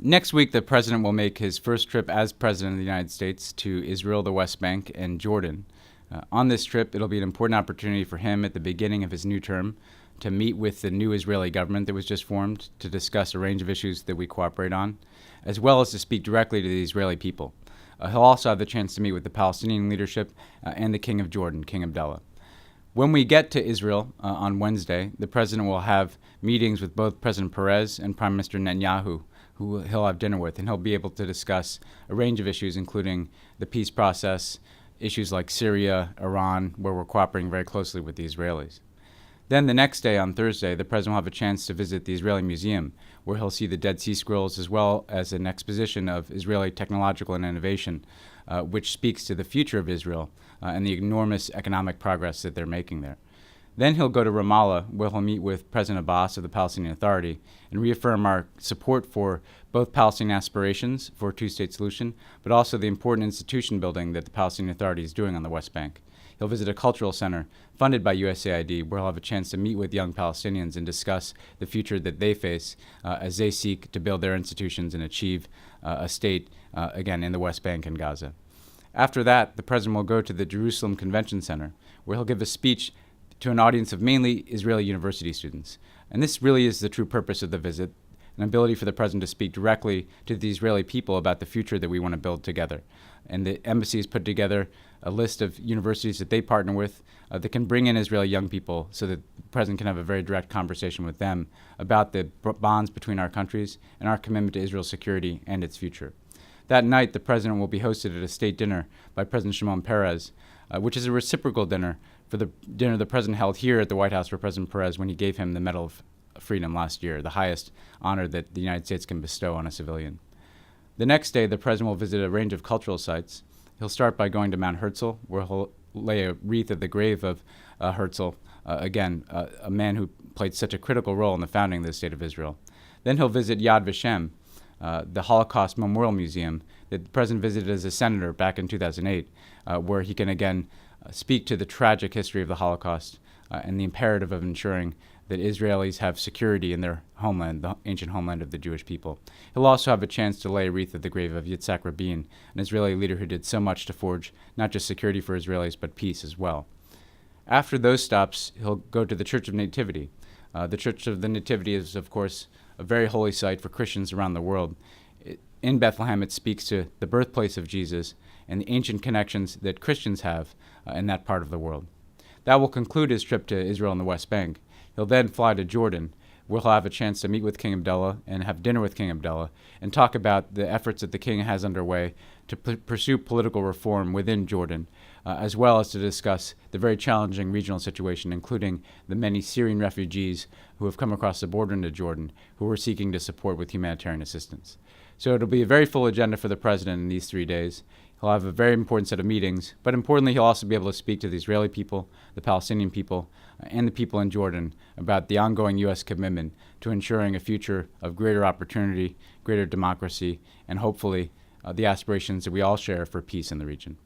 Next week, the president will make his first trip as president of the United States to Israel, the West Bank, and Jordan. On this trip, it'll be an important opportunity for him at the beginning of his new term to meet with the new Israeli government that was just formed to discuss a range of issues that we cooperate on, as well as to speak directly to the Israeli people. He'll also have the chance to meet with the Palestinian leadership and the King of Jordan, King Abdullah. When we get to Israel on Wednesday, the president will have meetings with both President Perez and Prime Minister Netanyahu, who he'll have dinner with, and he'll be able to discuss a range of issues, including the peace process, issues like Syria, Iran, where we're cooperating very closely with the Israelis. Then the next day, on Thursday, the president will have a chance to visit the Israeli Museum, where he'll see the Dead Sea Scrolls as well as an exposition of Israeli technological and innovation, which speaks to the future of Israel and the enormous economic progress that they're making there. Then he'll go to Ramallah, where he'll meet with President Abbas of the Palestinian Authority and reaffirm our support for both Palestinian aspirations for a two-state solution, but also the important institution building that the Palestinian Authority is doing on the West Bank. He'll visit a cultural center funded by USAID, where he'll have a chance to meet with young Palestinians and discuss the future that they face as they seek to build their institutions and achieve a state, again, in the West Bank and Gaza. After that, the president will go to the Jerusalem Convention Center, where he'll give a speech to an audience of mainly Israeli university students. And this really is the true purpose of the visit, an ability for the president to speak directly to the Israeli people about the future that we want to build together. And the embassy has put together a list of universities that they partner with that can bring in Israeli young people so that the president can have a very direct conversation with them about the bonds between our countries and our commitment to Israel's security and its future. That night, the president will be hosted at a state dinner by President Shimon Peres, which is a reciprocal dinner for the dinner the president held here at the White House for President Perez when he gave him the Medal of Freedom last year, the highest honor that the United States can bestow on a civilian. The next day, the president will visit a range of cultural sites. He'll start by going to Mount Herzl, where he'll lay a wreath at the grave of Herzl, a man who played such a critical role in the founding of the State of Israel. Then he'll visit Yad Vashem, the Holocaust Memorial Museum that the president visited as a senator back in 2008, where he can again speak to the tragic history of the Holocaust and the imperative of ensuring that Israelis have security in their homeland, the ancient homeland of the Jewish people. He'll also have a chance to lay a wreath at the grave of Yitzhak Rabin, an Israeli leader who did so much to forge not just security for Israelis, but peace as well. After those stops, he'll go to the Church of Nativity. The Church of the Nativity is, of course, a very holy site for Christians around the world. In Bethlehem, it speaks to the birthplace of Jesus and the ancient connections that Christians have in that part of the world. That will conclude his trip to Israel and the West Bank. He'll then fly to Jordan, where he'll have a chance to meet with King Abdullah and have dinner with King Abdullah and talk about the efforts that the king has underway to pursue political reform within Jordan, as well as to discuss the very challenging regional situation, including the many Syrian refugees who have come across the border into Jordan, who we're seeking to support with humanitarian assistance. So it'll be a very full agenda for the president in these 3 days. He'll have a very important set of meetings, but importantly, he'll also be able to speak to the Israeli people, the Palestinian people, and the people in Jordan about the ongoing U.S. commitment to ensuring a future of greater opportunity, greater democracy, and hopefully the aspirations that we all share for peace in the region.